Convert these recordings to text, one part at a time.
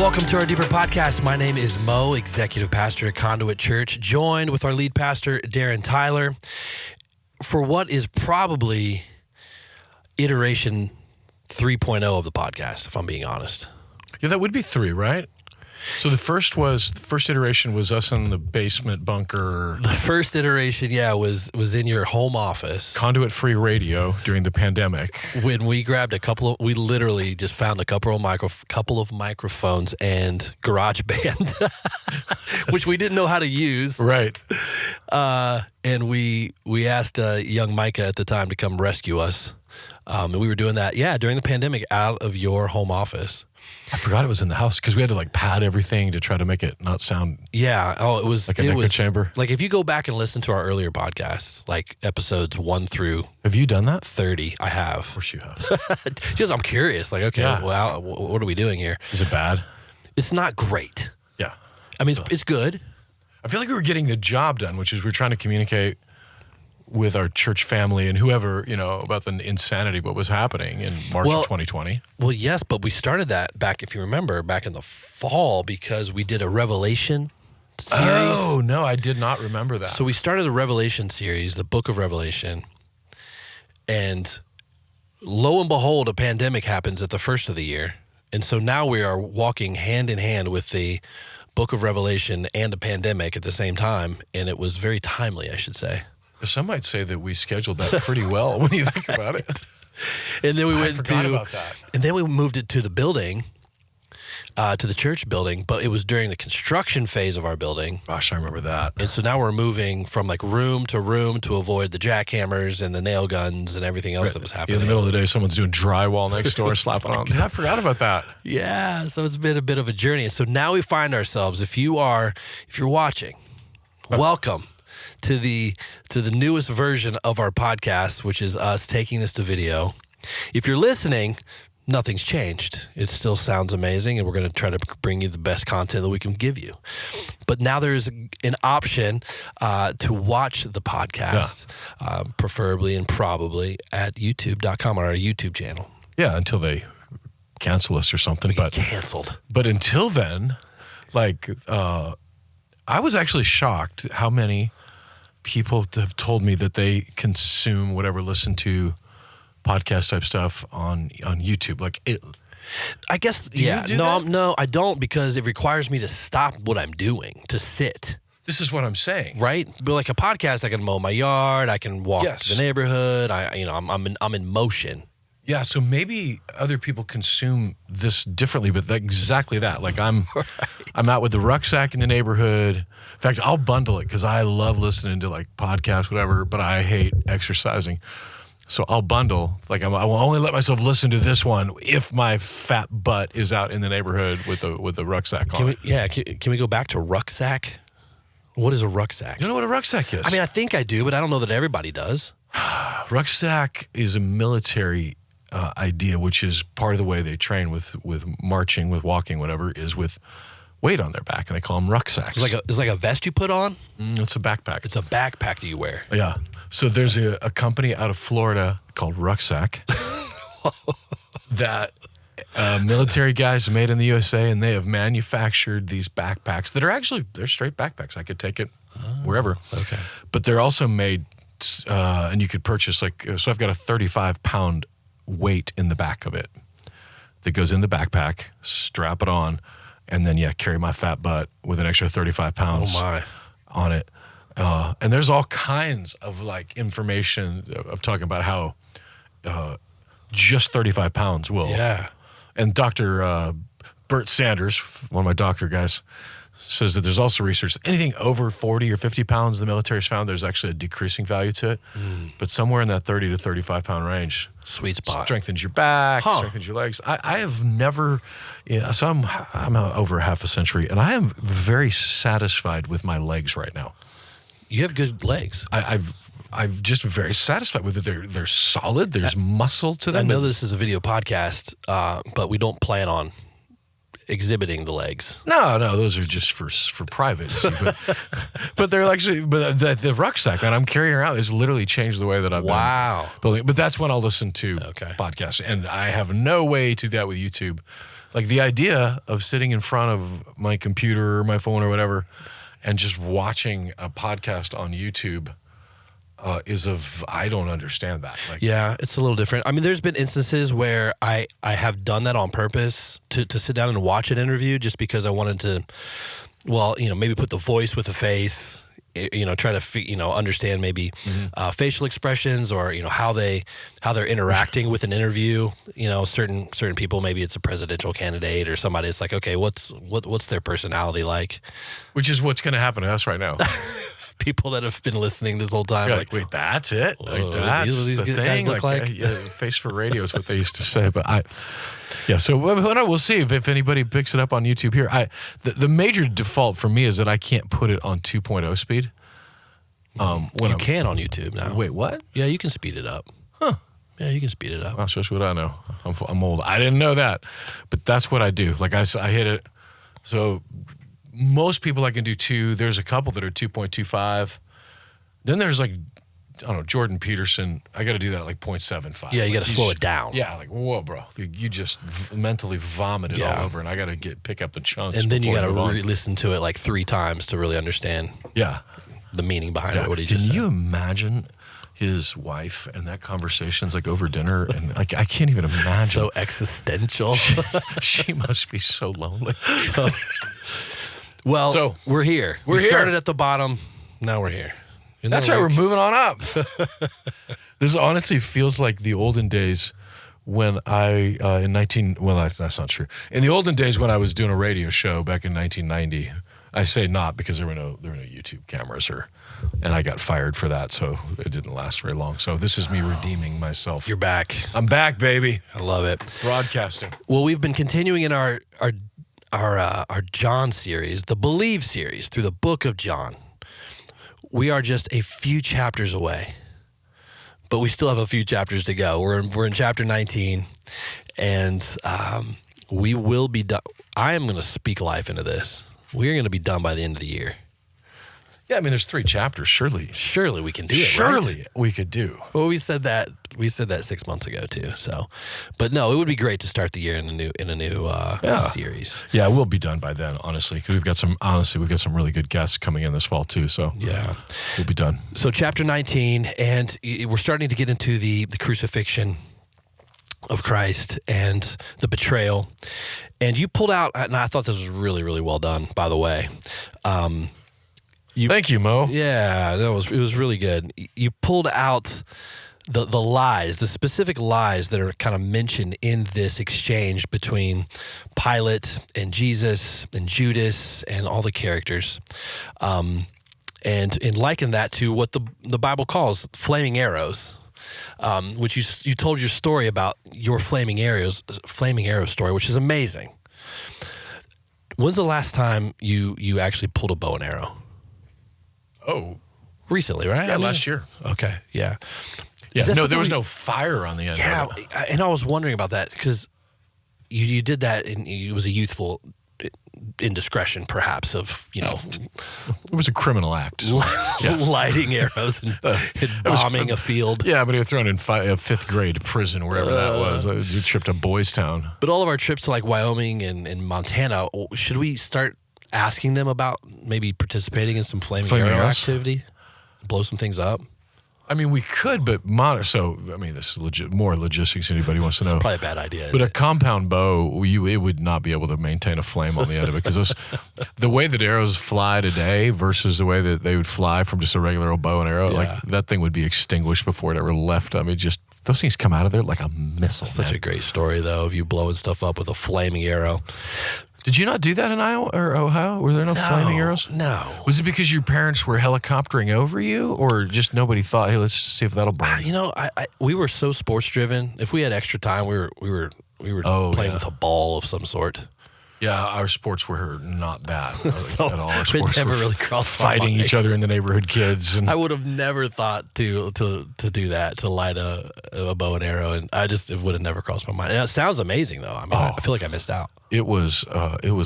welcome to our Deeper Podcast. My name is Mo, Executive Pastor at Conduit Church, joined with our lead pastor, Darren Tyler, for what is probably iteration 3.0 of the podcast, if I'm being honest. Yeah, that would be 3, right? So the first iteration was us in the basement bunker. The first iteration, was in your home office. Conduit free radio during the pandemic. When we grabbed we literally just found a couple of microphones and GarageBand, which we didn't know how to use. Right. And we asked young Micah at the time to come rescue us. And we were doing that, during the pandemic out of your home office. I forgot it was in the house because we had to pad everything to try to make it not sound it was like an echo chamber. Like if you go back and listen to our earlier podcasts, like episodes 1 through Have you done that? 30, I have. Of course you have. Just I'm curious, well, what are we doing here? Is it bad? It's not great. Yeah. I mean, it's good. I feel like we were getting the job done, which is we're trying to communicate with our church family and whoever, about the insanity, what was happening in March of 2020. Well, yes, but we started that back, if you remember, back in the fall because we did a Revelation series. Oh, no, I did not remember that. So we started a Revelation series, the book of Revelation, and lo and behold, a pandemic happens at the first of the year. And so now we are walking hand in hand with the book of Revelation and a pandemic at the same time, and it was very timely, I should say. Some might say that we scheduled that pretty well when you think about it. And then I forgot about that. And then we moved it to the building, to the church building, but it was during the construction phase of our building. Gosh, I remember that. And so now we're moving from room to room to avoid the jackhammers and the nail guns and everything else that was happening. In the middle of the day, someone's doing drywall next door, slapping on. Yeah, I forgot about that. Yeah, so it's been a bit of a journey. And so now we find ourselves, if you're watching, welcome to the newest version of our podcast, which is us taking this to video. If you're listening, nothing's changed. It still sounds amazing, and we're going to try to bring you the best content that we can give you. But now there's an option to watch the podcast, preferably and probably at youtube.com on our YouTube channel. Yeah, until they cancel us or something. We get canceled. But until then, I was actually shocked how many people have told me that they consume listen to podcast type stuff on YouTube. I guess, no, I don't, because it requires me to stop what I'm doing, to sit. This is what I'm saying. Right? But like a podcast, I can mow my yard, I can walk to the neighborhood, I'm in motion. Yeah, so maybe other people consume this differently, but exactly that. I'm out with the rucksack in the neighborhood. In fact, I'll bundle it because I love listening to podcasts, whatever, but I hate exercising. So I'll bundle. I will only let myself listen to this one if my fat butt is out in the neighborhood with the rucksack on. Can we go back to rucksack? What is a rucksack? You don't know what a rucksack is? I mean, I think I do, but I don't know that everybody does. Rucksack is a military idea, which is part of the way they train with marching, with walking, whatever, is with weight on their back, and they call them rucksacks. It's like a vest you put on? It's a backpack. It's a backpack that you wear. Yeah. So there's a company out of Florida called Rucksack that military guys made in the USA, and they have manufactured these backpacks that are they're straight backpacks. I could take it wherever. Okay. But they're also made, and you could purchase so I've got a 35-pound weight in the back of it that goes in the backpack, strap it on, and then carry my fat butt with an extra 35 pounds on it. And there's all kinds of information of talking about how just 35 pounds will. Yeah. And Dr. Bert Sanders, one of my doctor guys, says that there's also research that anything over 40 or 50 pounds the military's found, there's actually a decreasing value to it. But somewhere in that 30 to 35 pound range, sweet spot, strengthens your back, strengthens your legs. I have never, so I'm over half a century, and I am very satisfied with my legs right now. You have good legs. I'm just very satisfied with it. They're solid. There's muscle to them. I know this is a video podcast, but we don't plan on exhibiting the legs. No, those are just for privacy. But they're actually, the rucksack, man, I'm carrying around has literally changed the way that I've been building. But that's when I'll listen to podcasts. And I have no way to do that with YouTube. Like the idea of sitting in front of my computer or my phone or whatever and just watching a podcast on YouTube I don't understand that. Like, yeah, it's a little different. I mean, there's been instances where I have done that on purpose to sit down and watch an interview just because I wanted to, well, maybe put the voice with the face, try to, understand maybe facial expressions or, how they're interacting with an interview. Certain people, maybe it's a presidential candidate or somebody. It's like, okay, what's their personality like? Which is what's going to happen to us right now. People that have been listening this whole time, like, wait, that's it? Like, that's these the guys thing? look like? Yeah, face for radio is what they used to say. But so we'll see if anybody picks it up on YouTube here. The major default for me is that I can't put it on 2.0 speed. You can on YouTube now. Wait, what? Yeah, you can speed it up. Huh. Yeah, you can speed it up. Well, that's what I know. I'm old. I didn't know that. But that's what I do. Like I hit it. So most people I can do 2. There's a couple that are 2.25. Then there's like, I don't know, Jordan Peterson. I got to do that at like 0.75. Yeah, you got like to slow it down. Yeah, like, whoa, bro. You just mentally vomited all over, and I got to pick up the chunks. And then you got to re-listen to it like 3 times to really understand the meaning behind it, what he just said. Can you imagine his wife and that conversation's like over dinner? And like, I can't even imagine. So existential. She must be so lonely. Well, so we're here. We started at the bottom. Now we're here. That's right. We're moving on up. This honestly feels like the olden days when well, that's not true. In the olden days when I was doing a radio show back in 1990, I say not because there were no YouTube cameras and I got fired for that, so it didn't last very long. So this is me redeeming myself. You're back. I'm back, baby. I love it. Broadcasting. Well, we've been continuing in our John series, the Believe series, through the book of John. We are just a few chapters away, but we still have a few chapters to go. We're in chapter 19, and we will be done. I am going to speak life into this. We are going to be done by the end of the year. Yeah, I mean, there's 3 chapters. Surely we can do it. Surely right? we could do. Well, we said that 6 months ago too. So, but no, it would be great to start the year in a new series. Yeah, we'll be done by then, honestly, because we've got some really good guests coming in this fall too. So yeah, we'll be done. So chapter 19, and we're starting to get into the crucifixion of Christ and the betrayal. And you pulled out, and I thought this was really, really well done, by the way. Thank you, Mo. Yeah, it was really good. You pulled out the lies, the specific lies that are kind of mentioned in this exchange between Pilate and Jesus and Judas and all the characters, and liken that to what the Bible calls flaming arrows, which you told your story about your flaming arrow story, which is amazing. When's the last time you actually pulled a bow and arrow? Oh, recently, right? Yeah, last year. Okay, yeah. Yeah, no, there was no fire on the end. Yeah, and I was wondering about that because you did that, and it was a youthful indiscretion, perhaps, of it was a criminal act, lighting arrows and bombing a field. Yeah, but he was thrown in 5th grade prison, wherever that was. You tripped to Boys Town. But all of our trips to like Wyoming and Montana, should we start asking them about maybe participating in some flaming arrow activity, blow some things up? I mean, we could, but so I mean, this is more logistics than anybody wants to know. It's probably a bad idea. But a compound bow, it would not be able to maintain a flame on the end of it because the way that arrows fly today versus the way that they would fly from just a regular old bow and arrow, like that thing would be extinguished before it ever left. I mean, just those things come out of there like a missile. Such a great story, though, of you blowing stuff up with a flaming arrow. Did you not do that in Iowa or Ohio? Were there no flaming arrows? No. Was it because your parents were helicoptering over you, or just nobody thought, hey, let's see if that'll burn? We were so sports driven. If we had extra time, we were playing with a ball of some sort. Yeah, our sports were not that So at all. Our sports never were really crossed fighting each other in the neighborhood kids. And I would have never thought to do that, to light a bow and arrow, and it would have never crossed my mind. And it sounds amazing, though. I mean, I feel like I missed out. It was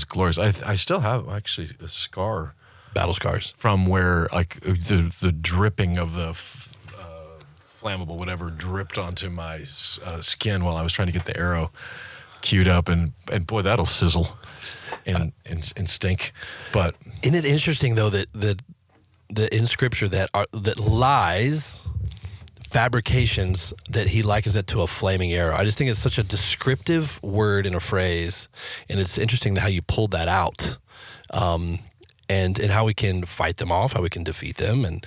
glorious. I still have actually a scar, battle scars from where like the dripping of the flammable whatever dripped onto my skin while I was trying to get the arrow queued up, and boy, that'll sizzle and stink. But isn't it interesting though that in Scripture that lies, fabrications, that he likens it to a flaming arrow. I just think it's such a descriptive word in a phrase, and it's interesting how you pulled that out, and how we can fight them off, how we can defeat them,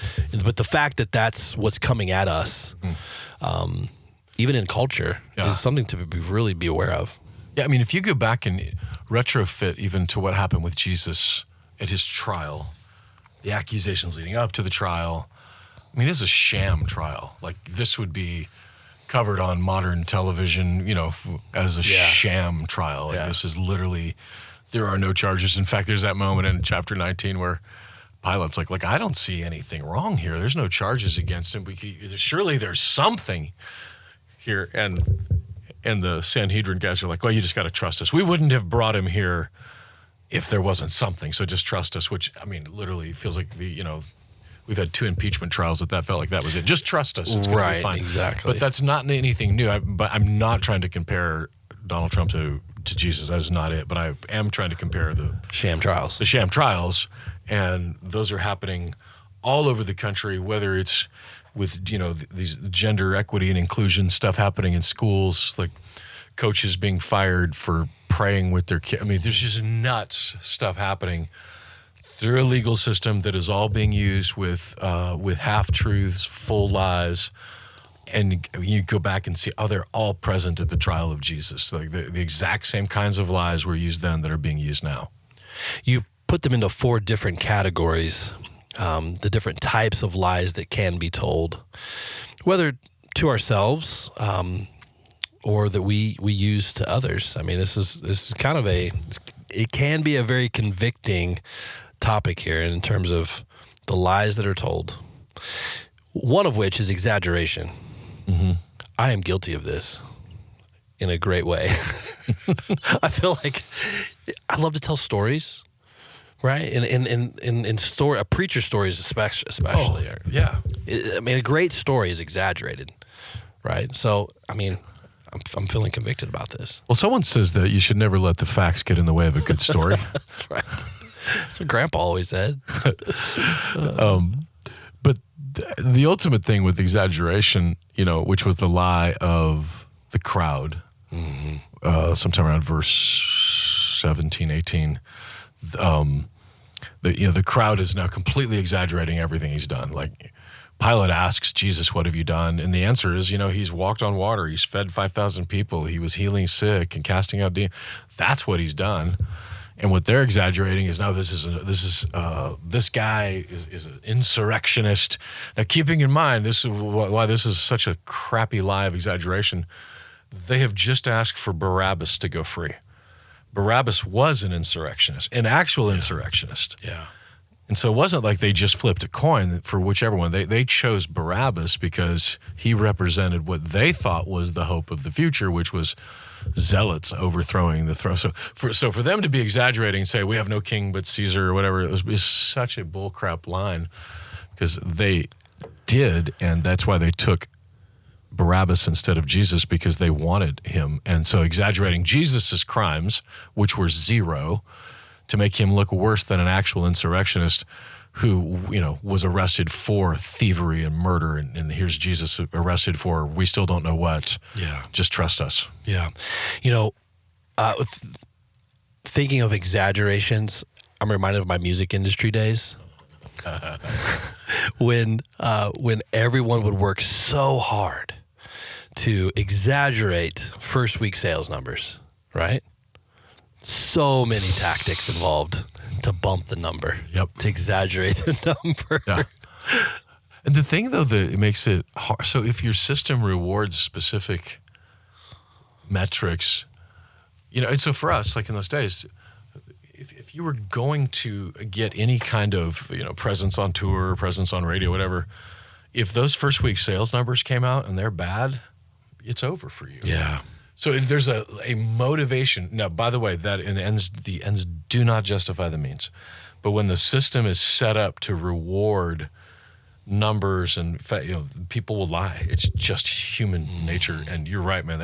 but the fact that that's what's coming at us, even in culture, is something to really be aware of. Yeah, I mean, if you go back and retrofit even to what happened with Jesus at his trial, the accusations leading up to the trial. I mean, it's a sham trial. Like, this would be covered on modern television, as a sham trial. Like, this is literally, there are no charges. In fact, there's that moment in chapter 19 where Pilate's like, I don't see anything wrong here. There's no charges against him. Surely there's something here. And the Sanhedrin guys are like, well, you just got to trust us. We wouldn't have brought him here if there wasn't something. So just trust us, which, I mean, literally feels like we've had 2 impeachment trials that felt like that was it. Just trust us. It's gonna be fine. Exactly. But that's not anything new. But I'm not trying to compare Donald Trump to Jesus. That is not it. But I am trying to compare the sham trials. The sham trials. And those are happening all over the country, whether it's with, these gender equity and inclusion stuff happening in schools, like coaches being fired for praying with their kids. I mean, there's just nuts stuff happening through a legal system that is all being used with half-truths, full lies. And you go back and see, they're all present at the trial of Jesus. Like the exact same kinds of lies were used then that are being used now. You put them into 4 different categories, the different types of lies that can be told, whether to ourselves or that we use to others. I mean, this is kind of it can be a very convicting topic here in terms of the lies that are told. One of which is exaggeration. Mm-hmm. I am guilty of this in a great way. I feel like I love to tell stories. Right, in story, a preacher's stories especially. Yeah. I mean, a great story is exaggerated, right? So, I mean, I'm feeling convicted about this. Well, someone says that you should never let the facts get in the way of a good story. That's right. That's what Grandpa always said. But the ultimate thing with exaggeration, which was the lie of the crowd, sometime around verse 17, 18, the crowd is now completely exaggerating everything he's done. Like, Pilate asks Jesus, what have you done? And the answer is, he's walked on water. He's fed 5,000 people. He was healing sick and casting out demons. That's what he's done. And what they're exaggerating is, no, this guy is an insurrectionist. Now, keeping in mind, this is why this is such a crappy lie of exaggeration. They have just asked for Barabbas to go free. Barabbas was an insurrectionist, an actual insurrectionist. Yeah. And so it wasn't like they just flipped a coin for whichever one. They chose Barabbas because he represented what they thought was the hope of the future, which was zealots overthrowing the throne. So for them to be exaggerating and say, we have no king but Caesar or whatever, it was such a bullcrap line, because they did, and that's why they took Barabbas instead of Jesus, because they wanted him. And so exaggerating Jesus's crimes, which were 0, to make him look worse than an actual insurrectionist who, was arrested for thievery and murder. And here's Jesus arrested for, we still don't know what. Yeah. Just trust us. Yeah. Thinking of exaggerations, I'm reminded of my music industry days. When everyone would work so hard to exaggerate first week sales numbers, right? So many tactics involved to bump the number, to exaggerate the number. Yeah. And the thing, though, that it makes it hard, so if your system rewards specific metrics, and so for us, like in those days, if you were going to get any kind of, presence on tour, presence on radio, whatever, if those first week sales numbers came out and they're bad, it's over for you. Yeah. So there's a motivation. Now, by the way, the ends do not justify the means. But when the system is set up to reward numbers and people will lie. It's just human nature. And you're right, man.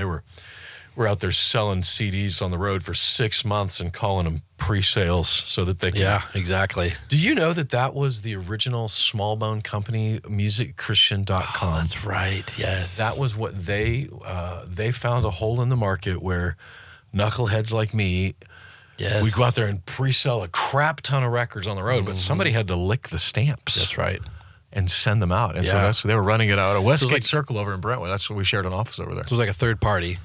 we're out there selling CDs on the road for 6 months and calling them pre-sales so that they can. Yeah, exactly. Do you know that was the original small bone company, musicchristian.com? Oh, that's right. Yes. That was what they found a hole in the market where knuckleheads like me, yes. we'd go out there and pre-sell a crap ton of records on the road, but somebody had to lick the stamps. That's right. And send them out. And so they were running it out at Westgate Circle over in Brentwood. That's what we shared an office over there. So it was like a third party.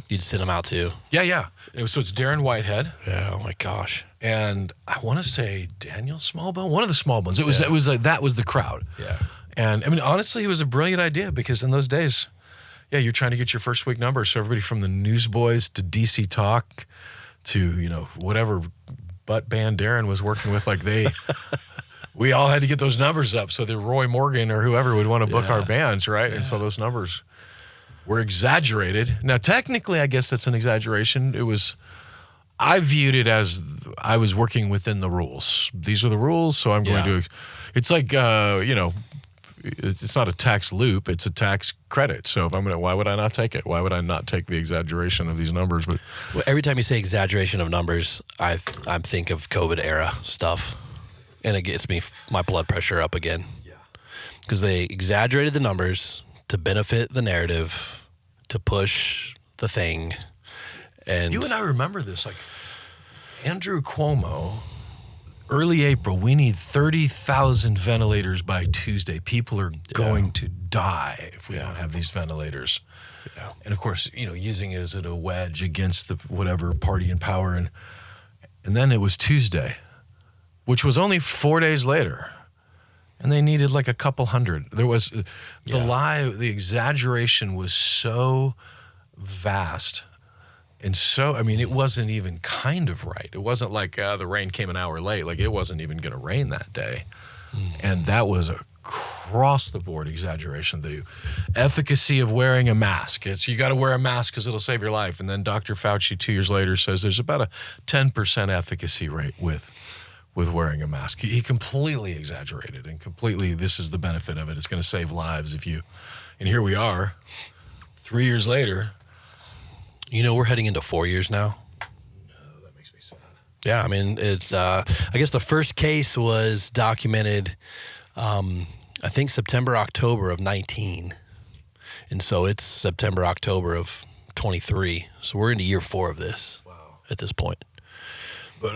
You'd send them out to. Yeah. So it's Darren Whitehead. Yeah. Oh my gosh. And I want to say Daniel Smallbone, one of the Smallbones. It was like that was the crowd. Yeah. And I mean, honestly, it was a brilliant idea because in those days, you're trying to get your first week numbers. So everybody from the Newsboys to DC Talk to, whatever butt band Darren was working with, like we all had to get those numbers up so that Roy Morgan or whoever would want to book our bands, right? Yeah. And so those numbers were exaggerated. Now, technically, I guess that's an exaggeration. I viewed it as I was working within the rules. These are the rules, so I'm going to. It's like, it's not a tax loop; it's a tax credit. So if why would I not take it? Why would I not take the exaggeration of these numbers? But every time you say exaggeration of numbers, I think of COVID era stuff, and it gets my blood pressure up again. Yeah, because they exaggerated the numbers to benefit the narrative, to push the thing. And you and I remember this, like Andrew Cuomo, early April, we need 30,000 ventilators by Tuesday. People are going to die if we don't have these ventilators. Yeah. And of course, using it as a wedge against the whatever party in power. And then it was Tuesday, which was only 4 days later. And they needed like a couple hundred. There was the exaggeration was so vast. And so, it wasn't even kind of right. It wasn't like the rain came an hour late. Like, it wasn't even going to rain that day. And that was a across-the-board exaggeration. The efficacy of wearing a mask. You got to wear a mask because it'll save your life. And then Dr. Fauci 2 years later says there's about a 10% efficacy rate with wearing a mask. He completely exaggerated and this is the benefit of it. It's going to save lives and here we are, 3 years later. We're heading into 4 years now. No, that makes me sad. Yeah, it's, I guess the first case was documented, I think September, October of 19. And so it's September, October of 23. So we're into year 4 of this at this point. But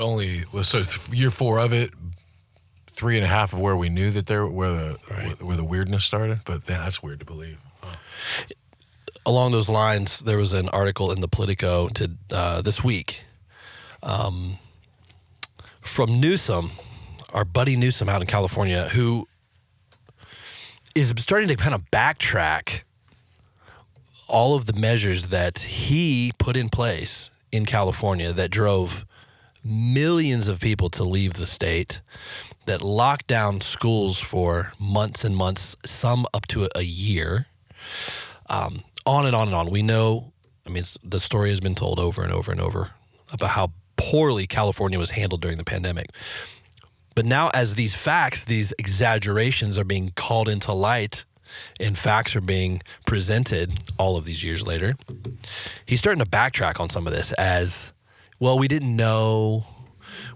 year 4 of it, 3.5 of where we knew that where the weirdness started. But that's weird to believe. Huh. Along those lines, there was an article in the Politico this week from Newsom, our buddy Newsom out in California, who is starting to kind of backtrack all of the measures that he put in place in California that drove millions of people to leave the state, that locked down schools for months and months, some up to a year. On and on and on. We know, the story has been told over and over and over about how poorly California was handled during the pandemic. But now as these facts, these exaggerations are being called into light and facts are being presented all of these years later, he's starting to backtrack on some of this as, well, we didn't know.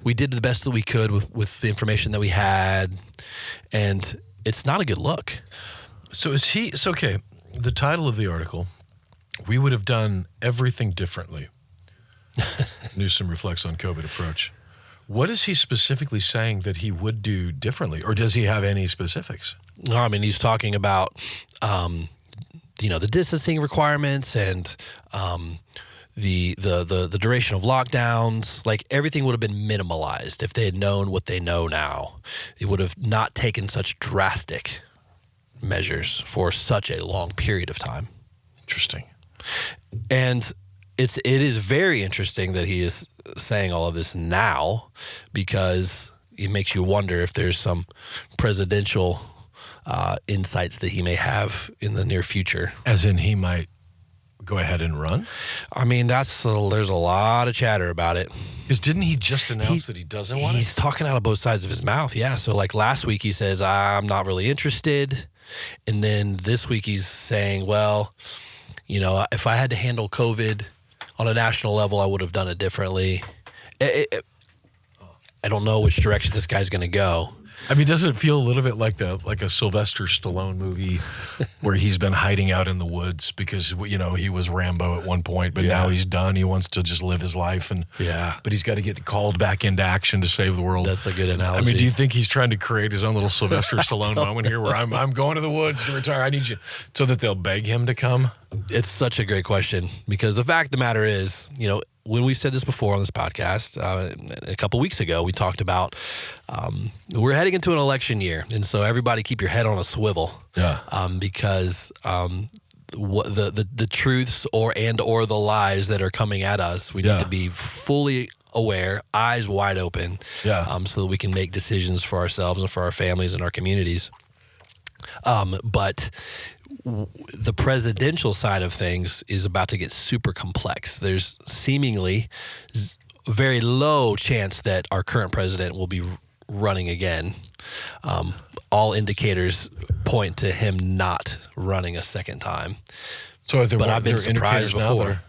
We did the best that we could with the information that we had. And it's not a good look. So it's okay. The title of the article, we would have done everything differently. Newsom reflects on COVID approach. What is he specifically saying that he would do differently? Or does he have any specifics? No, he's talking about, the distancing requirements and the duration of lockdowns. Like, everything would have been minimalized if they had known what they know now. It would have not taken such drastic measures for such a long period of time. Interesting. And it is very interesting that he is saying all of this now, because it makes you wonder if there's some presidential insights that he may have in the near future. As in, he might go ahead and run? There's a lot of chatter about it. Because didn't he just announce that he doesn't want it? He's talking out of both sides of his mouth, yeah. So like last week he says, I'm not really interested. And then this week he's saying, well, if I had to handle COVID on a national level, I would have done it differently. I don't know which direction this guy's going to go. I mean, doesn't it feel a little bit like a Sylvester Stallone movie where he's been hiding out in the woods because, you know, he was Rambo at one point, but now he's done. He wants to just live his life, but he's got to get called back into action to save the world. That's a good analogy. I mean, do you think he's trying to create his own little Sylvester Stallone moment here where I'm going to the woods to retire? I need you, so that they'll beg him to come? It's such a great question, because the fact of the matter is, you know, when we said this before on this podcast, a couple weeks ago, we talked about we're heading into an election year, and so everybody keep your head on a swivel, because the truths or the lies that are coming at us, we need to be fully aware, eyes wide open, so that we can make decisions for ourselves and for our families and our communities. But the presidential side of things is about to get super complex. There's seemingly very low chance that our current president will be running again. All indicators point to him not running a second time. So, but I've been surprised before.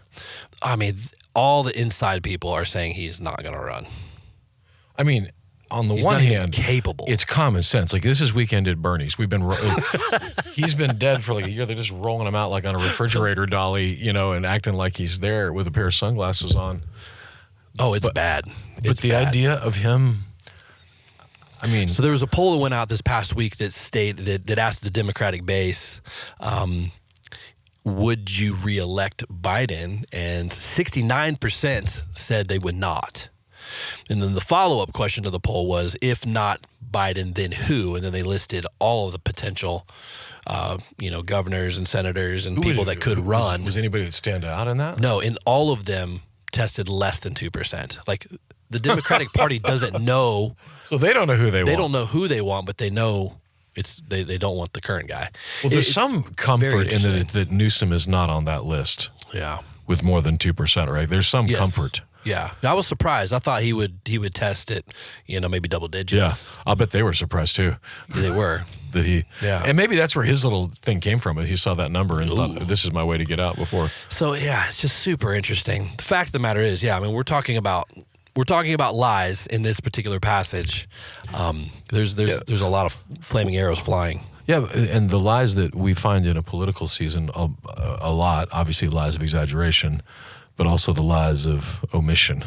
I mean, all the inside people are saying he's not going to run. I mean, on the He's one not even hand, capable. It's common sense. Like, this is Weekend at Bernie's. We've been, he's been dead for like a year. They're just rolling him out like on a refrigerator dolly, you know, and acting like he's there with a pair of sunglasses on. Oh, it's bad. But the idea of him, I mean. So there was a poll that went out this past week that that asked the Democratic base, would you reelect Biden? And 69% said they would not. And then the follow-up question to the poll was, if not Biden, then who? And then they listed all of the potential, governors and senators and people that could run. Was anybody that stand out in that? No, and all of them tested less than 2%. Like, the Democratic Party doesn't know. So they don't know who they want. They don't know who they want, but they know they don't want the current guy. Well, there's some comfort in that Newsom is not on that list. Yeah. With more than 2%, right? There's some comfort. Yeah, I was surprised. I thought he would test it, maybe double digits. Yeah, I'll bet they were surprised too. Yeah, they were. And maybe that's where his little thing came from. He saw that number and thought, this is my way to get out before. So yeah, it's just super interesting. The fact of the matter is, I mean, we're talking about lies in this particular passage. There's a lot of flaming arrows flying. Yeah, and the lies that we find in a political season a lot, obviously lies of exaggeration, but also the lies of omission.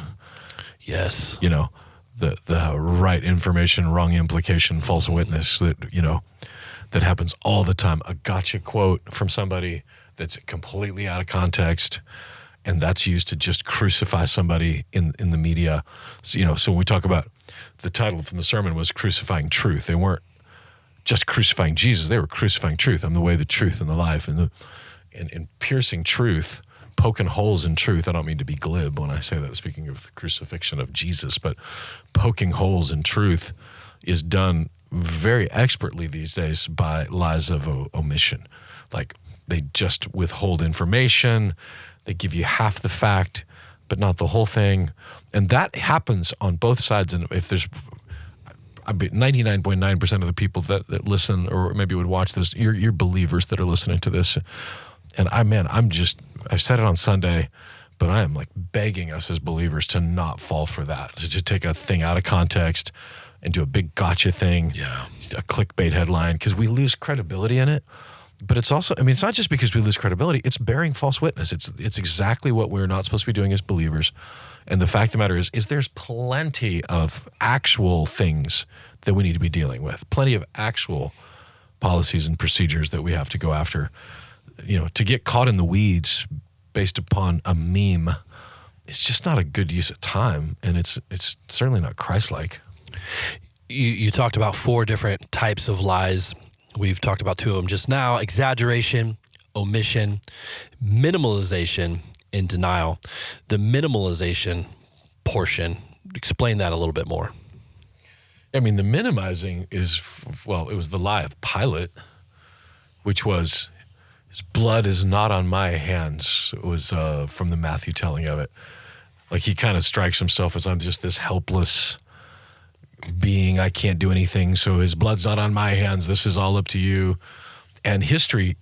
Yes. The right information, wrong implication, false witness that happens all the time. A gotcha quote from somebody that's completely out of context, and that's used to just crucify somebody in the media. So, so when we talk about, the title from the sermon was Crucifying Truth. They weren't just crucifying Jesus, they were crucifying truth. I'm the way, the truth, and the life, and piercing truth, poking holes in truth. I don't mean to be glib when I say that, speaking of the crucifixion of Jesus, but poking holes in truth is done very expertly these days by lies of omission. Like, they just withhold information, they give you half the fact, but not the whole thing. And that happens on both sides. And if there's 99.9% of the people that listen or maybe would watch this, you're believers that are listening to this. And I've said it on Sunday, but I am like begging us as believers to not fall for that, to take a thing out of context and do a big gotcha thing, a clickbait headline, because we lose credibility in it. But it's also, it's not just because we lose credibility, it's bearing false witness. It's exactly what we're not supposed to be doing as believers. And the fact of the matter is there's plenty of actual things that we need to be dealing with, plenty of actual policies and procedures that we have to go after. To get caught in the weeds based upon a meme, it's just not a good use of time, and it's certainly not Christ-like. You talked about 4 different types of lies. We've talked about 2 of them just now: exaggeration, omission, minimalization, and denial. The minimalization portion, explain that a little bit more. The minimizing is, it was the lie of Pilate, which was, his blood is not on my hands. It was from the Matthew telling of it. Like, he kind of strikes himself as, I'm just this helpless being. I can't do anything. So his blood's not on my hands. This is all up to you. And history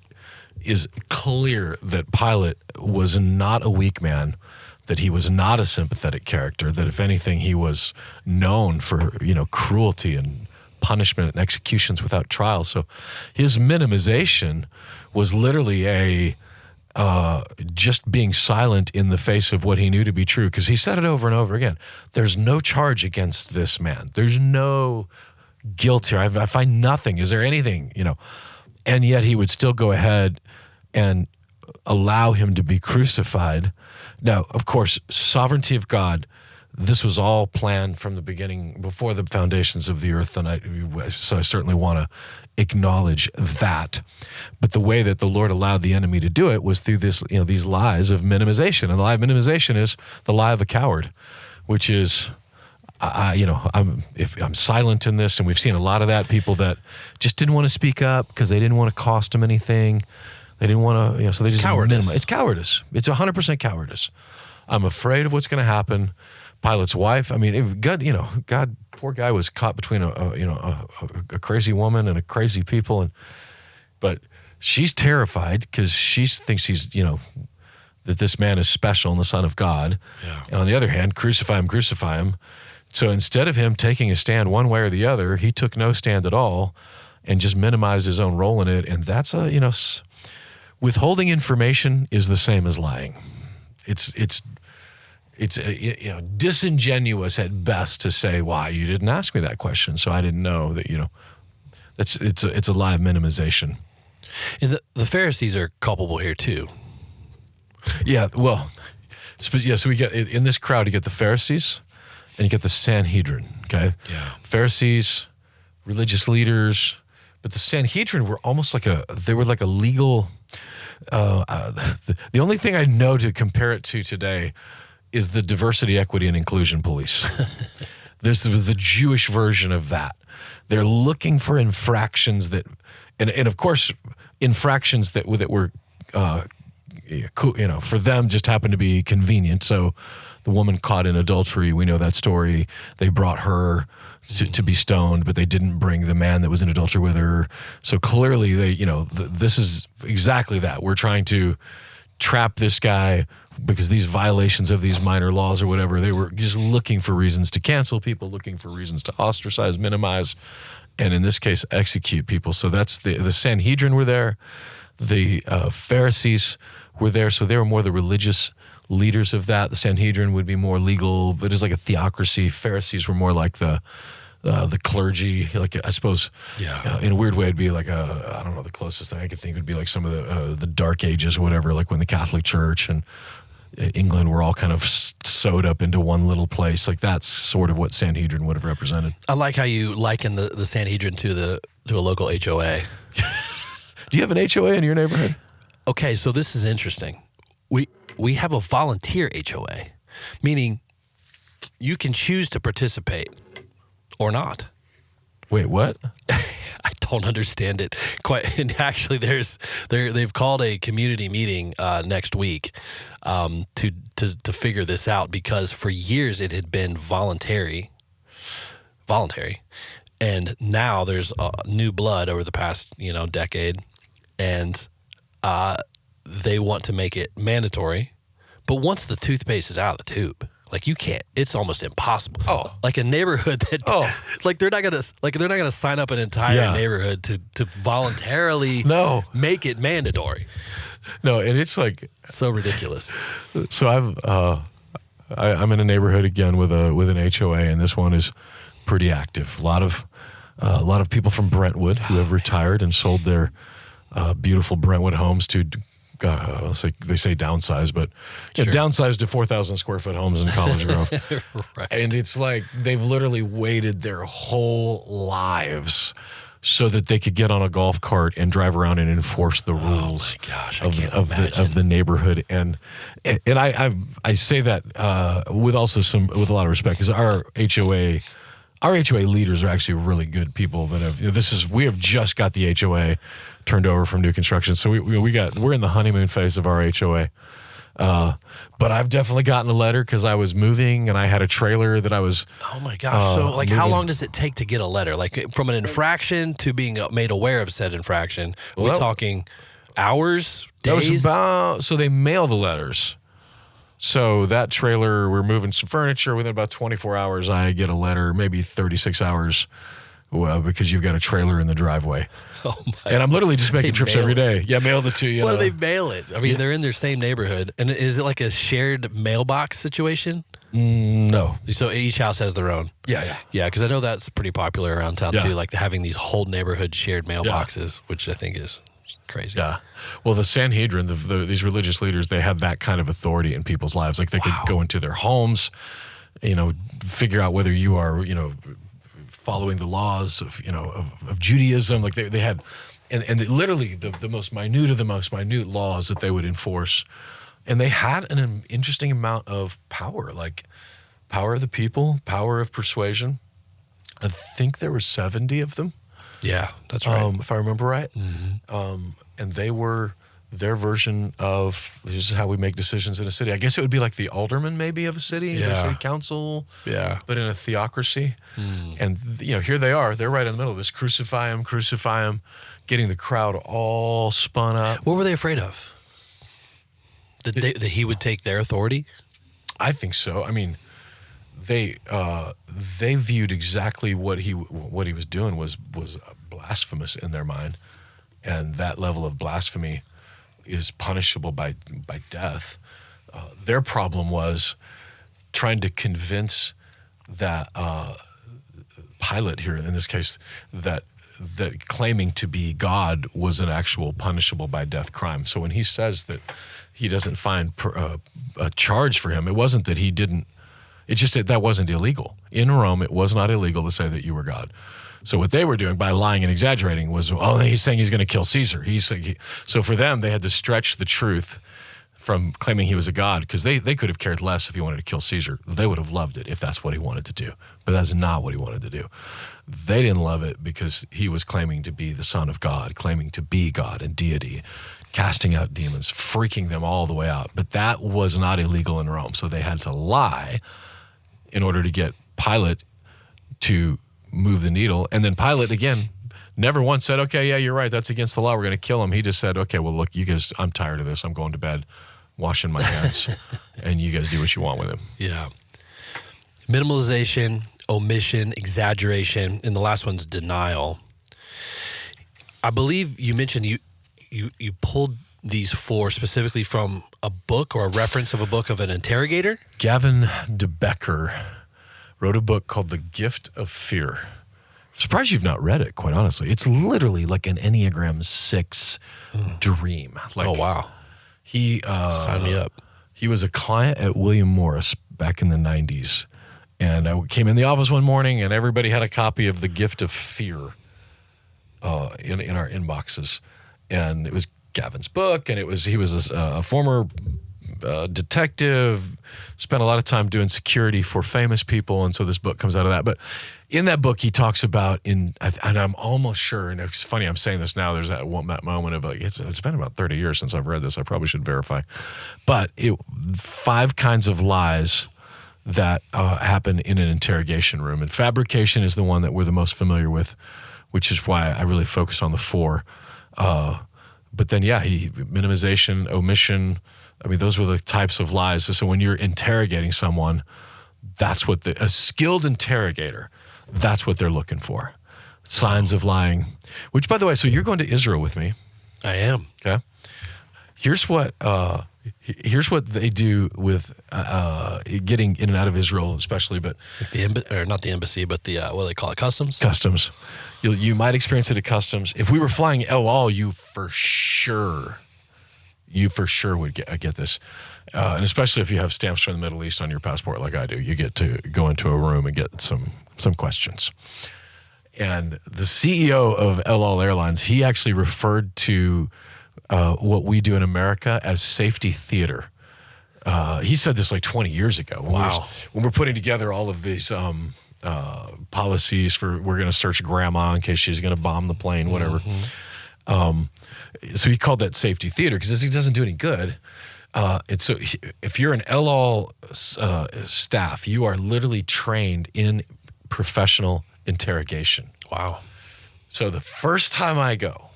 is clear that Pilate was not a weak man, that he was not a sympathetic character, that if anything, he was known for, cruelty and punishment and executions without trial. So his minimization was literally just being silent in the face of what he knew to be true, because he said it over and over again. There's no charge against this man. There's no guilt here. I find nothing. Is there anything, And yet he would still go ahead and allow him to be crucified. Now, of course, sovereignty of God, this was all planned from the beginning, before the foundations of the earth, so I certainly want to acknowledge that. But the way that the Lord allowed the enemy to do it was through this, these lies of minimization. And the lie of minimization is the lie of a coward, which is, I'm silent in this, and we've seen a lot of that. People that just didn't want to speak up because they didn't want to cost them anything. They didn't want to, so they just minimize. It's cowardice. It's 100% cowardice. I'm afraid of what's going to happen. Pilate's wife. I mean, God, poor guy was caught between a crazy woman and a crazy people, but she's terrified because she thinks he's, that this man is special and the Son of God. Yeah. And on the other hand, crucify him. So instead of him taking a stand one way or the other, he took no stand at all and just minimized his own role in it. And that's withholding information is the same as lying. It's disingenuous at best to say, "Why you didn't ask me that question, so I didn't know that." It's a lie of minimization. And the Pharisees are culpable here too. Yeah, well, so we get in this crowd, you get the Pharisees and you get the Sanhedrin. Okay, yeah, Pharisees, religious leaders, but the Sanhedrin were almost like a legal. The only thing I know to compare it to today is the diversity, equity, and inclusion police. There's the Jewish version of that. They're looking for infractions that, and of course, infractions that were, for them just happened to be convenient. So the woman caught in adultery, we know that story. They brought her to be stoned, but they didn't bring the man that was in adultery with her. So clearly this is exactly that. We're trying to trap this guy because these violations of these minor laws or whatever, they were just looking for reasons to cancel people, looking for reasons to ostracize, minimize, and in this case, execute people. So that's the Sanhedrin were there. The Pharisees were there. So they were more the religious leaders of that. The Sanhedrin would be more legal, but it's like a theocracy. Pharisees were more like the clergy, like I suppose, in a weird way, it'd be like I don't know, the closest thing I could think would be like some of the Dark Ages or whatever, like when the Catholic Church and England were all kind of sewed up into one little place. Like that's sort of what Sanhedrin would have represented. I like how you liken the Sanhedrin to a local HOA. Do you have an HOA in your neighborhood? Okay, so this is interesting. We have a volunteer HOA, meaning you can choose to participate or not. Wait, what? I don't understand it quite. And actually, they've called a community meeting next week to figure this out, because for years it had been voluntary, and now there's new blood over the past decade, and they want to make it mandatory. But once the toothpaste is out of the tube, like you can't, it's almost impossible. Oh, like a neighborhood that, like they're not gonna sign up an entire neighborhood to voluntarily make it mandatory. No, and it's like so ridiculous. So I'm in a neighborhood again with an HOA, and this one is pretty active. A lot of people from Brentwood who have retired and sold their beautiful Brentwood homes to. They say downsize, but downsize to 4,000 square foot homes in College Grove. Right. And it's like they've literally waited their whole lives so that they could get on a golf cart and drive around and enforce the rules of the neighborhood. And I say that with a lot of respect, because our HOA leaders are actually really good people that have. We have just got the HOA turned over from new construction, so we're in the honeymoon phase of our HOA. But I've definitely gotten a letter because I was moving and I had a trailer that I was. Oh my gosh! So like, how long does it take to get a letter? Like from an infraction to being made aware of said infraction? Are we talking hours, days? That was so they mail the letters. So that trailer, we're moving some furniture. Within about 24 hours, I get a letter, maybe 36 hours, because you've got a trailer in the driveway. Oh my! And I'm literally just making trips every day. Yeah, mailed it to you. What do they mail it? I mean, they're in their same neighborhood. And is it like a shared mailbox situation? No. So each house has their own? Yeah. Yeah, because I know that's pretty popular around town Yeah. too, like having these whole neighborhood shared mailboxes, which I think is crazy. Yeah. Well, the Sanhedrin, these religious leaders, they had that kind of authority in people's lives. Like they could go into their homes, figure out whether you are, following the laws of, of Judaism. Like they had, and literally the most minute of the most minute laws that they would enforce. And they had an interesting amount of power, like power of the people, power of persuasion. I think there were 70 of them. Yeah, that's right. If I remember right. Mm-hmm. And they were their version of, this is how we make decisions in a city. I guess it would be like the alderman maybe of a city, the city council, but in a theocracy. And, here they are. They're right in the middle of this. Crucify him, getting the crowd all spun up. What were they afraid of? That he would take their authority? I think so. I mean, they viewed exactly what he was doing was blasphemous in their mind, and that level of blasphemy is punishable by death. Their problem was trying to convince that Pilate here, in this case, that claiming to be God was an actual punishable by death crime. So when he says that he doesn't find a charge for him, it wasn't that he didn't. It's just that wasn't illegal. In Rome, it was not illegal to say that you were God. So what they were doing by lying and exaggerating was, he's saying he's going to kill Caesar. So for them, they had to stretch the truth from claiming he was a god, because they could have cared less if he wanted to kill Caesar. They would have loved it if that's what he wanted to do. But that's not what he wanted to do. They didn't love it because he was claiming to be the Son of God, claiming to be God and deity, casting out demons, freaking them all the way out. But that was not illegal in Rome. So they had to lie in order to get Pilate to move the needle. And then Pilate, again, never once said, okay, yeah, you're right, that's against the law, we're going to kill him. He just said, okay, well, look, you guys, I'm tired of this. I'm going to bed, washing my hands, and you guys do what you want with him. Yeah. Minimalization, omission, exaggeration, and the last one's denial. I believe you mentioned you pulled these four specifically from a book or a reference of a book of an interrogator? Gavin de Becker wrote a book called The Gift of Fear. I'm surprised you've not read it, quite honestly. It's literally like an Enneagram 6 dream. Like, oh, wow. Sign me up. He was a client at William Morris back in the 90s. And I came in the office one morning, and everybody had a copy of The Gift of Fear in our inboxes. And it was Gavin's book, and he was a former detective, spent a lot of time doing security for famous people, and so this book comes out of that. But in that book, he talks about, and I'm almost sure, and it's funny I'm saying this now, there's that moment of, it's been about 30 years since I've read this, I probably should verify, but 5 kinds of lies that happen in an interrogation room. And fabrication is the one that we're the most familiar with, which is why I really focus on the 4. But then, minimization, omission, I mean, those were the types of lies. So when you're interrogating someone, that's what a skilled interrogator, that's what they're looking for. Signs of lying, which, by the way, so you're going to Israel with me. I am. Okay. Here's what they do with getting in and out of Israel, especially, but not the embassy, but the what do they call it? Customs. Customs. You might experience it at customs. If we were flying El Al, you for sure would get this, and especially if you have stamps from the Middle East on your passport, like I do, you get to go into a room and get some questions. And the CEO of El Al Airlines, he actually referred to what we do in America as safety theater. He said this like 20 years ago. When we're putting together all of these policies for, we're going to search grandma in case she's going to bomb the plane, whatever. Mm-hmm. So he called that safety theater because it doesn't do any good. And so if you're an El Al staff, you are literally trained in professional interrogation. Wow. So the first time I go,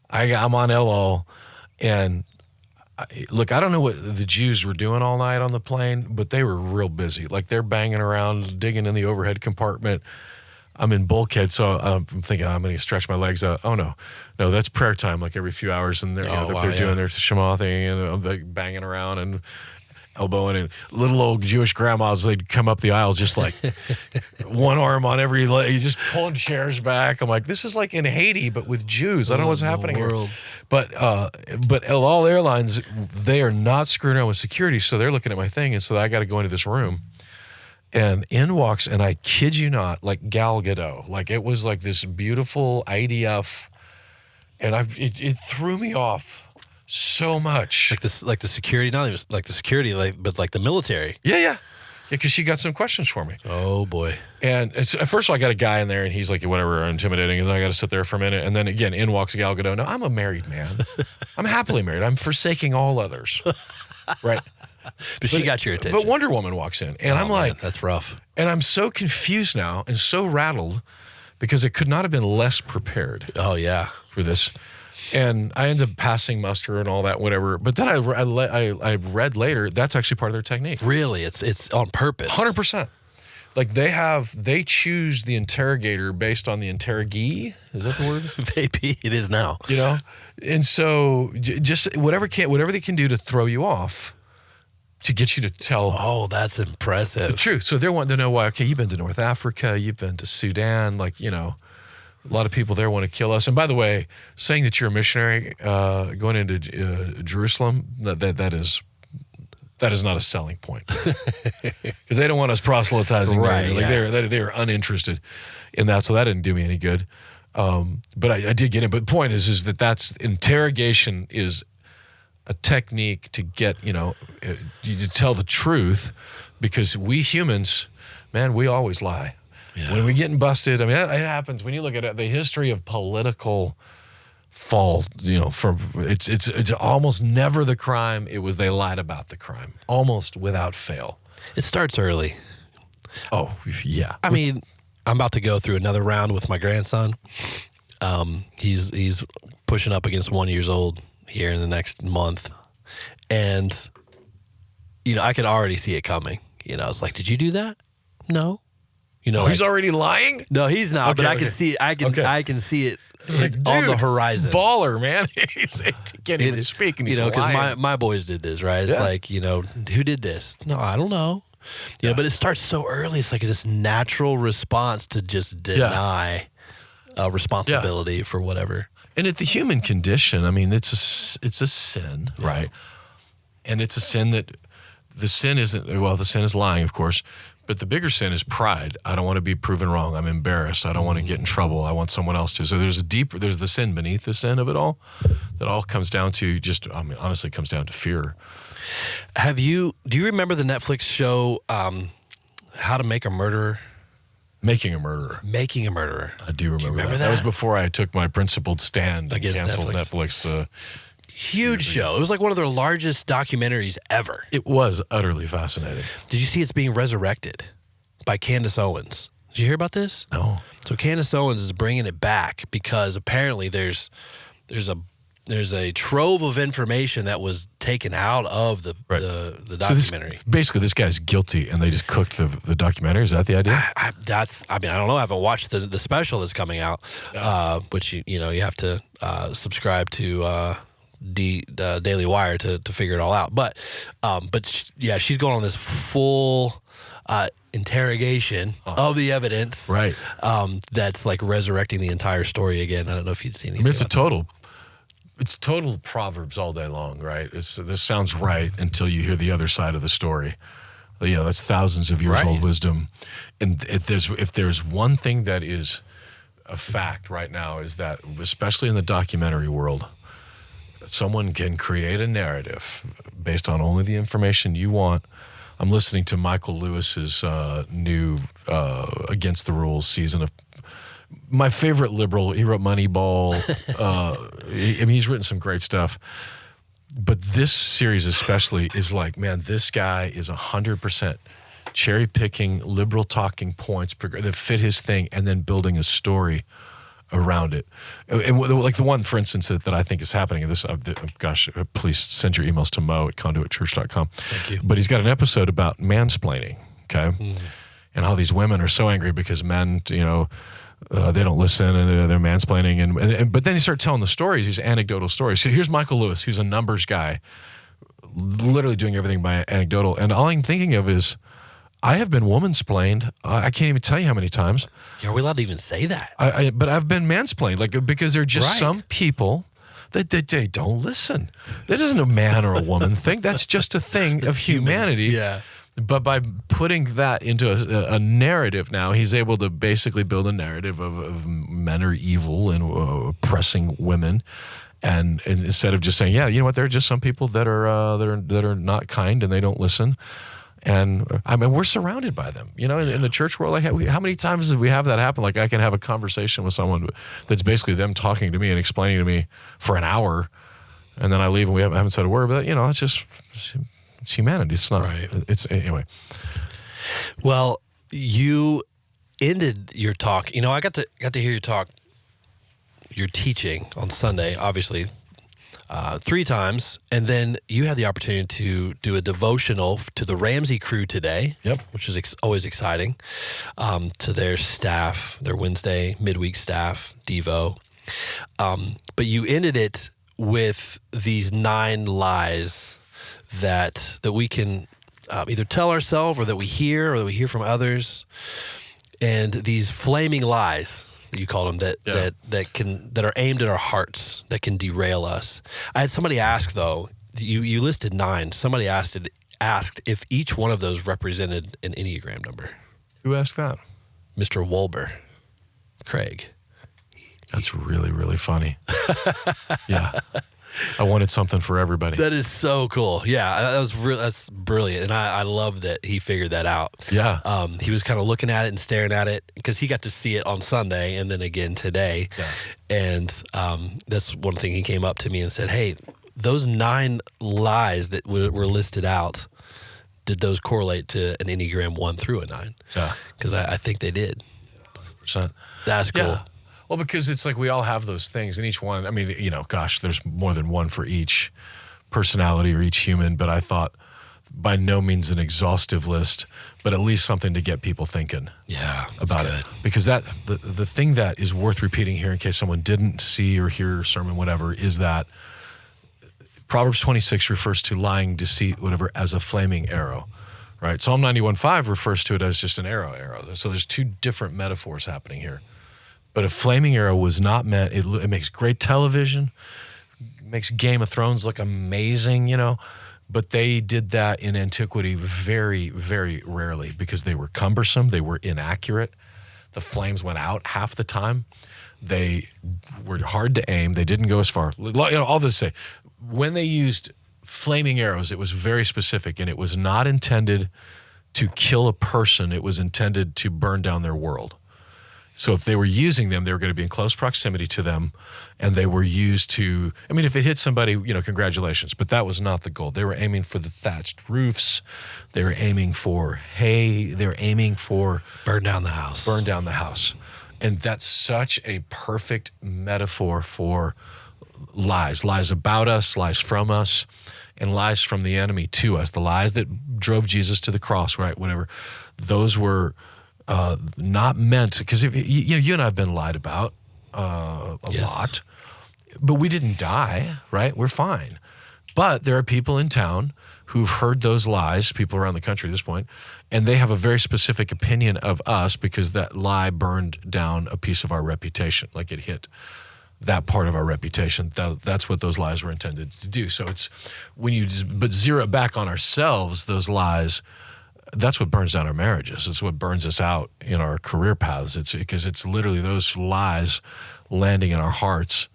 I'm on El Al, and Look, I don't know what the Jews were doing all night on the plane, but they were real busy. Like they're banging around, digging in the overhead compartment. I'm in bulkhead, so I'm thinking I'm going to stretch my legs out. Oh no, that's prayer time. Like every few hours, and they're doing their Shema thing, and I'm like banging around and elbowing, and little old Jewish grandmas, they'd come up the aisle just like one arm on every leg, just pulling chairs back. I'm like, this is like in Haiti, but with Jews. I don't know what's happening here. But all airlines, they are not screwing around with security, so they're looking at my thing, and so I got to go into this room. And in walks, and I kid you not, like Gal Gadot. Like it was like this beautiful IDF, and it threw me off so much. Like the security, not even like the security, but like the military. Yeah, because she got some questions for me. Oh boy! And at first, I got a guy in there, and he's like, whatever, intimidating. And then I got to sit there for a minute, and then again, in walks Gal Gadot. No, I'm a married man. I'm happily married. I'm forsaking all others. Right. But she got your attention. But Wonder Woman walks in, and I'm like, man, that's rough. And I'm so confused now and so rattled because it could not have been less prepared. Oh yeah, for this. And I ended up passing muster and all that, whatever. But then I read later that's actually part of their technique. Really, it's on purpose. 100%. Like they choose the interrogator based on the interrogee. Is that the word? Maybe it is now. You know, and so just whatever they can do to throw you off, to get you to tell. Oh, that's impressive. The truth. So they're wanting to know why. Okay, you've been to North Africa, you've been to Sudan, like a lot of people there want to kill us. And by the way, saying that you're a missionary going into Jerusalem, that is not a selling point because they don't want us proselytizing. Right? There. Like they're uninterested in that, so that didn't do me any good. But I did get in. But the point is that's interrogation is a technique to get you to tell the truth, because we humans, man, we always lie. Yeah. When we're getting busted, I mean, it happens when you look at the history of political fall. It's almost never the crime. It was they lied about the crime, almost without fail. It starts early. Oh yeah. I mean, I'm about to go through another round with my grandson. He's pushing up against 1 year old here in the next month, and I could already see it coming. It's like, did you do that? No. He's already lying? No, he's not. Okay, but I can see. I can see it like, on the horizon. Baller, man. He can't even speak, and he's lying. Because my boys did this, right? It's like, who did this? No, I don't know. But it starts so early. It's like this natural response to just deny responsibility for whatever. And at the human condition, I mean, it's a sin, right? And it's a sin that the sin is lying, of course. But the bigger sin is pride. I don't want to be proven wrong. I'm embarrassed. I don't want to get in trouble. I want someone else to. So there's the sin beneath the sin of it all. That all comes down to honestly, it comes down to fear. Do you remember the Netflix show, How to Make a Murderer? Making a Murderer. I do remember that. That was before I took my principled stand and canceled Netflix. Huge show. It was like one of their largest documentaries ever. It was utterly fascinating. Did you see it's being resurrected by Candace Owens? Did you hear about this? No. So Candace Owens is bringing it back because apparently there's a trove of information that was taken out of the documentary. So basically, this guy's guilty, and they just cooked the documentary. Is that the idea? I don't know. I haven't watched the special that's coming out, which you have to subscribe to Daily Wire to figure it all out. But she's going on this full interrogation of the evidence, right? That's like resurrecting the entire story again. I don't know if you'd seen anything. It's total Proverbs all day long, right? This sounds right until you hear the other side of the story. That's thousands of years old wisdom. And if there's one thing that is a fact right now, is that, especially in the documentary world, someone can create a narrative based on only the information you want. I'm listening to Michael Lewis's new Against the Rules season of my favorite liberal. He wrote Moneyball. He's written some great stuff. But this series especially is like, man, this guy is 100% cherry picking liberal talking points that fit his thing, and then building a story around it. And like the one, for instance, that I think is happening, and this, gosh, please send your emails to Mo at conduitchurch.com. Thank you. But he's got an episode about mansplaining, okay? And how these women are so angry because men, they don't listen and they're mansplaining. And but then you start telling the stories, these anecdotal stories. So here's Michael Lewis, who's a numbers guy, literally doing everything by anecdotal. And all I'm thinking of is, I have been womansplained. I can't even tell you how many times. Are we allowed to even say that? But I've been mansplained, because there are just some people that they don't listen. That isn't a man or a woman thing. That's just a thing of humanity. Yeah. But by putting that into a narrative now, he's able to basically build a narrative of men are evil and oppressing women. And instead of just saying, yeah, you know what, there are just some people that are not kind and they don't listen. And I mean, we're surrounded by them, in the church world. Like, how many times have we have that happen? Like, I can have a conversation with someone that's basically them talking to me and explaining to me for an hour, and then I leave and we haven't said a word. But it's humanity. It's not. Right. It's anyway. Well, you ended your talk. I got to hear you talk. Your teaching on Sunday, obviously. 3 times, and then you had the opportunity to do a devotional to the Ramsey crew today, which is always exciting, to their staff, their Wednesday midweek staff, Devo. But you ended it with these 9 lies that we can either tell ourselves or that we hear from others, and these flaming lies. You called them that are aimed at our hearts, that can derail us. I had somebody ask, though, you listed 9. Somebody asked if each one of those represented an Enneagram number. Who asked that? Mr. Wolber, Craig. That's really, really funny. Yeah. I wanted something for everybody. That is so cool. Yeah, that's brilliant, and I love that he figured that out. Yeah. He was kind of looking at it and staring at it because he got to see it on Sunday and then again today. Yeah. And that's one thing he came up to me and said, "Hey, those 9 lies that were listed out, did those correlate to an Enneagram 1 through a 9?" Yeah. Because I think they did. 100%. That's cool. Yeah. Well, because it's like we all have those things, and each one, I mean, there's more than one for each personality or each human, but I thought by no means an exhaustive list, but at least something to get people thinking about it. Because the thing that is worth repeating here in case someone didn't see or hear a sermon, whatever, is that Proverbs 26 refers to lying, deceit, whatever, as a flaming arrow, right? Psalm 91:5 refers to it as just an arrow. So there's 2 different metaphors happening here. But a flaming arrow was not meant, it makes great television, makes Game of Thrones look amazing, but they did that in antiquity very, very rarely because they were cumbersome, they were inaccurate, the flames went out half the time, they were hard to aim, they didn't go as far. All this to say, when they used flaming arrows, it was very specific, and it was not intended to kill a person, it was intended to burn down their world. So if they were using them, they were going to be in close proximity to them, and they were used to, if it hit somebody, congratulations, but that was not the goal. They were aiming for the thatched roofs. They were aiming for hay. They were aiming for burn down the house. And that's such a perfect metaphor for lies about us, lies from us, and lies from the enemy to us. The lies that drove Jesus to the cross, right? Whatever. Those were not meant, because you and I have been lied about a lot, but we didn't die, right? We're fine. But there are people in town who've heard those lies, people around the country at this point, and they have a very specific opinion of us because that lie burned down a piece of our reputation, like it hit that part of our reputation. That's what those lies were intended to do. So it's when you zero it back on ourselves, those lies, that's what burns down our marriages. It's what burns us out in our career paths. It's because it's literally those lies landing in our hearts.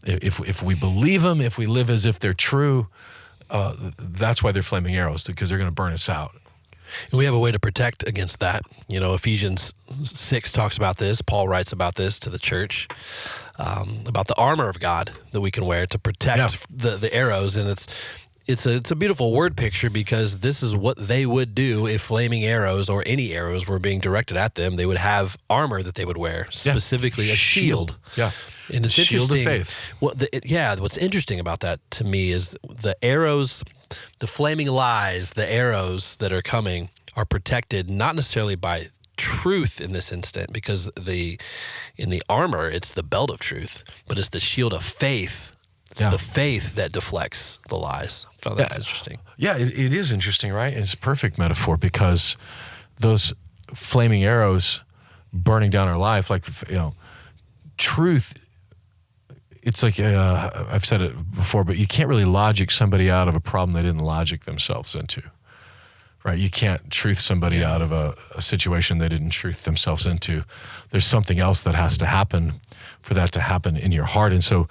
If we believe them, if we live as if they're true, that's why they're flaming arrows, because they're going to burn us out. And we have a way to protect against that. Ephesians 6 talks about this. Paul writes about this to the church, about the armor of God that we can wear to protect the arrows. And it's a beautiful word picture because this is what they would do if flaming arrows or any arrows were being directed at them. They would have armor that they would wear, specifically a shield. Yeah. And it's Shield interesting. of faith. Well, what's interesting about that to me is the arrows, the flaming lies, the arrows that are coming are protected not necessarily by truth in this instant, because in the armor it's the belt of truth, but it's the shield of faith. It's the faith that deflects the lies. I found that's interesting. Yeah, it is interesting, right? It's a perfect metaphor because those flaming arrows burning down our life, like, truth, it's like, I've said it before, but you can't really logic somebody out of a problem they didn't logic themselves into, right? You can't truth somebody out of a situation they didn't truth themselves into. There's something else that has to happen for that to happen in your heart. And so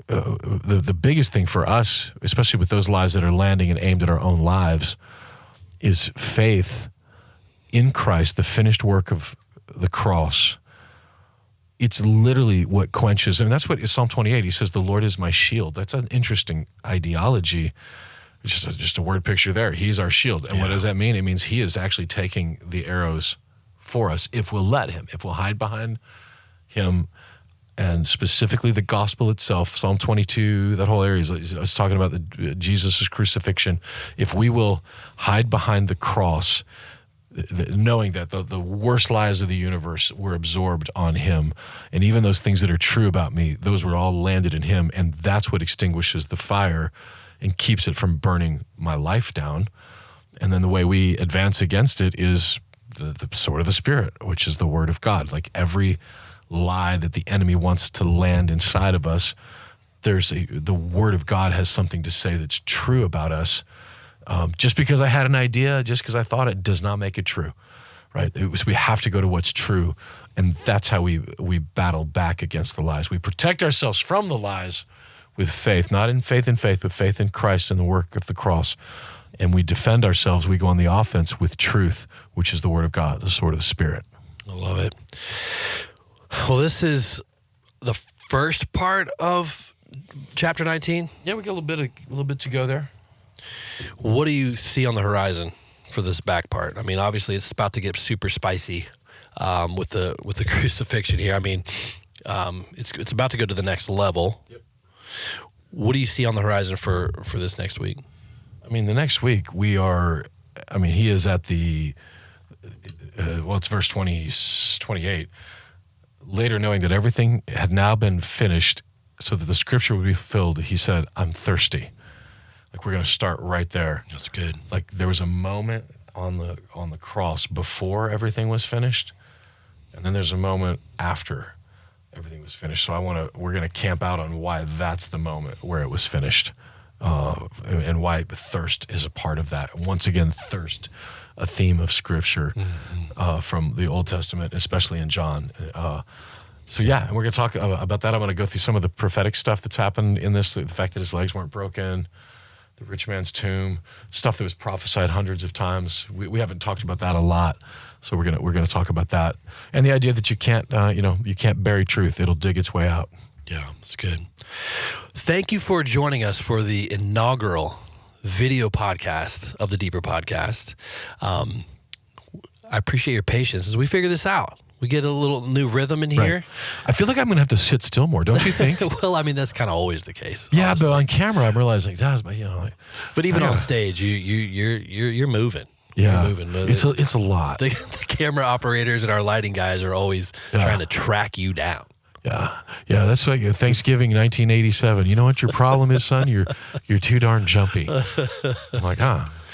the biggest thing for us, especially with those lies that are landing and aimed at our own lives, is faith in Christ, the finished work of the cross. It's literally what quenches. I mean, that's what Psalm 28, he says, the Lord is my shield. That's an interesting ideology. Just a word picture there. He's our shield. And what does that mean? It means he is actually taking the arrows for us if we'll let him, if we'll hide behind him. And specifically the gospel itself, Psalm 22, that whole area, I was talking about Jesus' crucifixion. If we will hide behind the cross, knowing that the worst lies of the universe were absorbed on him, and even those things that are true about me, those were all landed in him, and that's what extinguishes the fire and keeps it from burning my life down. And then the way we advance against it is the sword of the Spirit, which is the word of God. Like every lie that the enemy wants to land inside of us, the word of God has something to say that's true about us. Just because I had an idea, just because I thought it, does not make it true, right? We have to go to what's true, and that's how we battle back against the lies. We protect ourselves from the lies with faith, not in faith, but faith in Christ and the work of the cross. And we defend ourselves. We go on the offense with truth, which is the word of God, the sword of the Spirit. I love it. Well, this is the first part of chapter 19. Yeah, we got a little bit to go there. What do you see on the horizon for this back part? I mean, obviously, it's about to get super spicy with the crucifixion here. I mean, it's about to go to the next level. Yep. What do you see on the horizon for this next week? I mean, the next week he is at the, it's verse 28. Later, knowing that everything had now been finished so that the scripture would be fulfilled, he said, I'm thirsty. Like, we're going to start right there. That's good. Like, there was a moment on the cross before everything was finished, and then there's a moment after everything was finished. So we're going to camp out on why that's the moment where it was finished, and why thirst is a part of that. Once again, thirst, a theme of Scripture from the Old Testament, especially in John. So yeah, and we're going to talk about that. I'm going to go through some of the prophetic stuff that's happened in this, the fact that his legs weren't broken, the rich man's tomb, stuff that was prophesied hundreds of times. We haven't talked about that a lot, so we're gonna talk about that, and the idea that you can't bury truth; it'll dig its way out. Yeah, it's good. Thank you for joining us for the inaugural video podcast of the Deeper Podcast. I appreciate your patience as we figure this out. We get a little new rhythm in here. Right. I feel like I'm going to have to sit still more, don't you think? Well, I mean, that's kind of always the case. Yeah, honestly. but on camera, I'm realizing, but even on stage, you're moving. Yeah, you're moving. It's a lot. The camera operators and our lighting guys are always trying to track you down. Yeah, that's like Thanksgiving 1987. You know what your problem is, son? You're too darn jumpy. I'm like,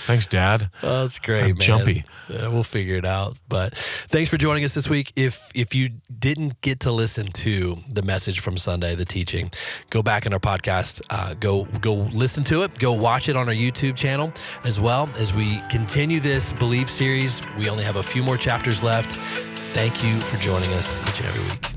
thanks, Dad. Oh, that's great, I'm man. Jumpy. We'll figure it out. But thanks for joining us this week. If you didn't get to listen to the message from Sunday, the teaching, go back in our podcast. Go listen to it. Go watch it on our YouTube channel as well as we continue this Believe series. We only have a few more chapters left. Thank you for joining us each and every week.